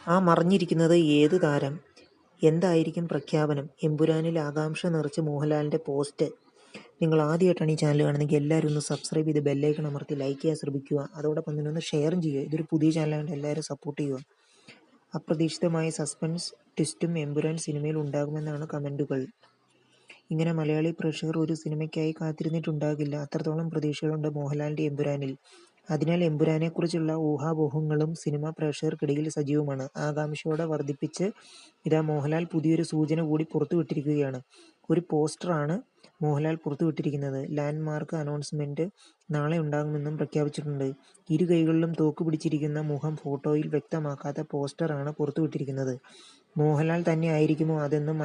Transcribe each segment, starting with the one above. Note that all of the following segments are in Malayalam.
ആ മറഞ്ഞിരിക്കുന്നത് ഏത് താരം? എന്തായിരിക്കും പ്രഖ്യാപനം? എമ്പുരാനിൽ ആകാംക്ഷ നിറച്ച് മോഹൻലാലിന്റെ പോസ്റ്റ്. നിങ്ങൾ ആദ്യമായിട്ടാണ് ഈ ചാനൽ കാണുന്നതെങ്കിൽ എല്ലാവരും ഒന്ന് സബ്സ്ക്രൈബ് ചെയ്ത് ബെല്ലൈക്കൺ അമർത്തി ലൈക്ക് ചെയ്യാൻ ശ്രമിക്കുക. അതോടൊപ്പം തന്നെ ഒന്ന് ഷെയറും ചെയ്യുക. ഇതൊരു പുതിയ ചാനലായതുകൊണ്ട് എല്ലാവരും സപ്പോർട്ട് ചെയ്യുക. അപ്രതീക്ഷിതമായ സസ്പെൻസ് ട്വിസ്റ്റും എമ്പുരാൻ സിനിമയിൽ ഉണ്ടാകുമെന്നാണ് കമന്റുകൾ. ഇങ്ങനെ മലയാളി പ്രേക്ഷകർ ഒരു സിനിമയ്ക്കായി കാത്തിരുന്നിട്ടുണ്ടാകില്ല. അത്രത്തോളം പ്രതീക്ഷകളുണ്ട് മോഹൻലാലിന്റെ എമ്പുരാനിൽ. അതിനാൽ എമ്പുരാനെക്കുറിച്ചുള്ള ഊഹാപോഹങ്ങളും സിനിമാ പ്രേക്ഷകർക്കിടയിൽ സജീവമാണ്. ആകാംക്ഷയോടെ വർദ്ധിപ്പിച്ച് ഇതാ മോഹൻലാൽ പുതിയൊരു സൂചന കൂടി പുറത്തുവിട്ടിരിക്കുകയാണ്. ഒരു പോസ്റ്ററാണ് മോഹൻലാൽ പുറത്തുവിട്ടിരിക്കുന്നത്. ലാൻഡ് മാർക്ക് അനൗൺസ്മെന്റ് നാളെ ഉണ്ടാകുമെന്നും പ്രഖ്യാപിച്ചിട്ടുണ്ട്. ഇരു കൈകളിലും തോക്ക് പിടിച്ചിരിക്കുന്ന മുഖം ഫോട്ടോയിൽ വ്യക്തമാക്കാത്ത പോസ്റ്ററാണ് പുറത്തുവിട്ടിരിക്കുന്നത്. മോഹൻലാൽ തന്നെ ആയിരിക്കുമോ അതെന്നും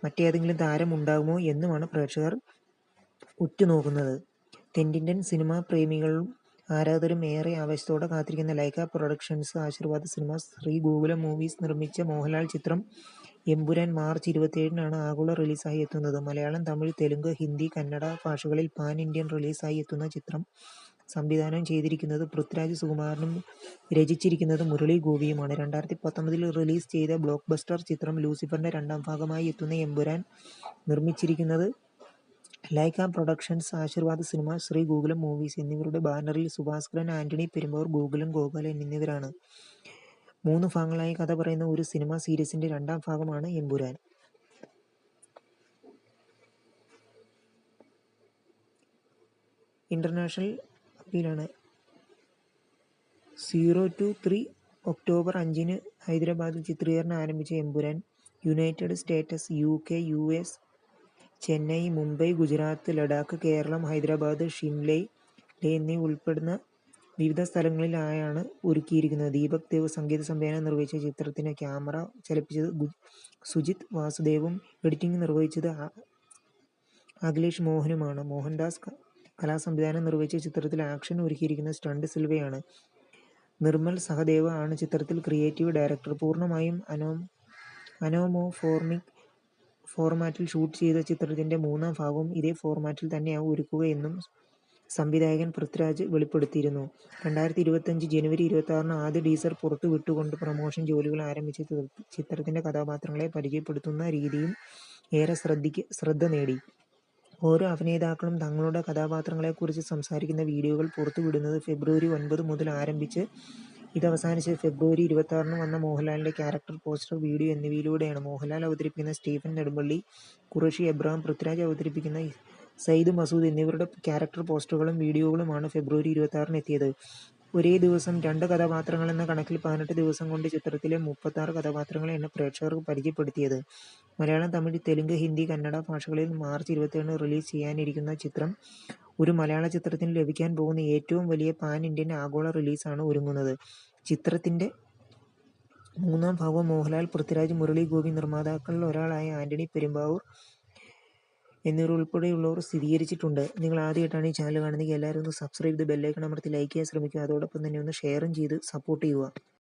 മറ്റേതെങ്കിലും താരം ഉണ്ടാകുമോ എന്നുമാണ് പ്രേക്ഷകർ ഉറ്റുനോക്കുന്നത്. തെന്നിന്ത്യൻ സിനിമാ പ്രേമികളും ആരാധകരും ഏറെ ആവേശത്തോടെ കാത്തിരിക്കുന്ന Lyca productions Aashirvad cinemas Sree Gokulam movies നിർമ്മിച്ച മോഹൻലാൽ ചിത്രം എമ്പുരാൻ മാർച്ച് 27-നാണ് ആഗോള റിലീസായി എത്തുന്നത്. മലയാളം, തമിഴ്, തെലുങ്ക്, ഹിന്ദി, കന്നഡ ഭാഷകളിൽ പാൻ ഇന്ത്യൻ റിലീസായി എത്തുന്ന ചിത്രം സംവിധാനം ചെയ്തിരിക്കുന്നത് പൃഥ്വിരാജ് സുകുമാരനും രചിച്ചിരിക്കുന്നത് മുരളി ഗോപിയുമാണ്. 2019-ൽ റിലീസ് ചെയ്ത ബ്ലോക്ക് ബസ്റ്റർ ചിത്രം ലൂസിഫറിന്റെ രണ്ടാം ഭാഗമായി എത്തുന്ന എമ്പുരാൻ നിർമ്മിച്ചിരിക്കുന്നത് Lyca productions, Aashirvad cinemas, Sree Gokulam movies എന്നിവരുടെ ബാനറിൽ സുഭാസ്കരൻ, ആന്റണി പെരുമ്പാവൂർ, ഗോകുലം ഗോപാലൻ എന്നിവരാണ്. 3 ഭാഗങ്ങളായി കഥ പറയുന്ന ഒരു സിനിമാ സീരീസിന്റെ രണ്ടാം ഭാഗമാണ് എമ്പുരാൻ. ഇന്റർനാഷണൽ അപ്പീലാണ്. 0-3 ഒക്ടോബർ 5-ന് ഹൈദരാബാദിൽ ചിത്രീകരണം ആരംഭിച്ച Empuraan united states, UK, US, Chennai, Mumbai, Gujarat, Ladakh, Keralam, Hyderabad, Shimla എന്നിവ ഉൾപ്പെടുന്ന വിവിധ സ്ഥലങ്ങളിലായാണ് ഒരുക്കിയിരിക്കുന്നത്. ദീപക് ദേവ് സംഗീത സംവിധാനം നിർവഹിച്ച ചിത്രത്തിന് ക്യാമറ ചലിപ്പിച്ചത് സുജിത് വാസുദേവും എഡിറ്റിംഗ് നിർവഹിച്ചത് അഖിലേഷ് മോഹനുമാണ്. മോഹൻദാസ് കലാസംവിധാനം നിർവഹിച്ച ചിത്രത്തിൽ ആക്ഷൻ ഒരുക്കിയിരിക്കുന്നത് സ്റ്റണ്ട് സിൽവയാണ്. നിർമ്മൽ സഹദേവ ആണ് ചിത്രത്തിൽ ക്രിയേറ്റീവ് ഡയറക്ടർ. പൂർണ്ണമായും അനോമോർഫിക് ഫോർമാറ്റിൽ ഷൂട്ട് ചെയ്ത ചിത്രത്തിന്റെ 3-ാം ഭാഗവും ഇതേ ഫോർമാറ്റിൽ തന്നെയാവും ഒരുക്കുകയെന്നും സംവിധായകൻ പൃഥ്വിരാജ് വെളിപ്പെടുത്തിയിരുന്നു. 2025 ജനുവരി 26-ന് ആദ്യ ടീസർ പുറത്തുവിട്ടുകൊണ്ട് പ്രമോഷൻ ജോലികൾ ആരംഭിച്ച ചിത്രത്തിന്റെ കഥാപാത്രങ്ങളെ പരിചയപ്പെടുത്തുന്ന രീതിയും ഏറെ ശ്രദ്ധ നേടി. ഓരോ അഭിനേതാക്കളും തങ്ങളുടെ കഥാപാത്രങ്ങളെക്കുറിച്ച് സംസാരിക്കുന്ന വീഡിയോകൾ പുറത്തുവിടുന്നത് ഫെബ്രുവരി 9 മുതൽ ആരംഭിച്ച് ഇതവസാനിച്ച് ഫെബ്രുവരി 26-ന് വന്ന മോഹൻലാലിന്റെ ക്യാരക്ടർ പോസ്റ്റർ, വീഡിയോ എന്നിവയിലൂടെയാണ്. മോഹൻലാൽ അവതരിപ്പിക്കുന്ന സ്റ്റീഫൻ നെടുമ്പള്ളി, ഖുറേഷി എബ്രഹാം, പൃഥ്വിരാജ് അവതരിപ്പിക്കുന്ന സയ്യിദ് മസൂദ് എന്നിവരുടെ ക്യാരക്ടർ പോസ്റ്ററുകളും വീഡിയോകളുമാണ് ഫെബ്രുവരി 26-ന് എത്തിയത്. ഒരേ ദിവസം 2 കഥാപാത്രങ്ങളെന്ന കണക്കിൽ 18 ദിവസം കൊണ്ട് ചിത്രത്തിലെ 36 കഥാപാത്രങ്ങളെയാണ് പ്രേക്ഷകർക്ക് പരിചയപ്പെടുത്തിയത്. മലയാളം, തമിഴ്, തെലുങ്ക്, ഹിന്ദി, കന്നഡ ഭാഷകളിൽ മാർച്ച് 27-ന് റിലീസ് ചെയ്യാനിരിക്കുന്ന ചിത്രം ഒരു മലയാള ചിത്രത്തിന് ലഭിക്കാൻ പോകുന്ന ഏറ്റവും വലിയ പാൻ ഇന്ത്യൻ ആഗോള റിലീസാണ് ഒരുങ്ങുന്നത്. ചിത്രത്തിന്റെ 3-ാം ഭാഗവും മോഹൻലാൽ, പൃഥ്വിരാജ്, മുരളി ഗോപി, നിർമ്മാതാക്കളിൽ ഒരാളായ ആന്റണി പെരുമ്പാവൂർ എന്നിവരുൾപ്പെടെയുള്ളവർ സ്ഥിരീകരിച്ചിട്ടുണ്ട്. നിങ്ങൾ ആദ്യമായിട്ടാണ് ഈ ചാനൽ കാണുന്നതെങ്കിൽ എല്ലാവരും ഒന്ന് സബ്സ്ക്രൈബ് ചെയ്ത് ബെല്ലൈക്കൺ അമർത്തി ലൈക്ക് ചെയ്യാൻ ശ്രമിക്കുക. അതോടൊപ്പം തന്നെ ഒന്ന് ഷെയറും ചെയ്ത് സപ്പോർട്ട് ചെയ്യുക.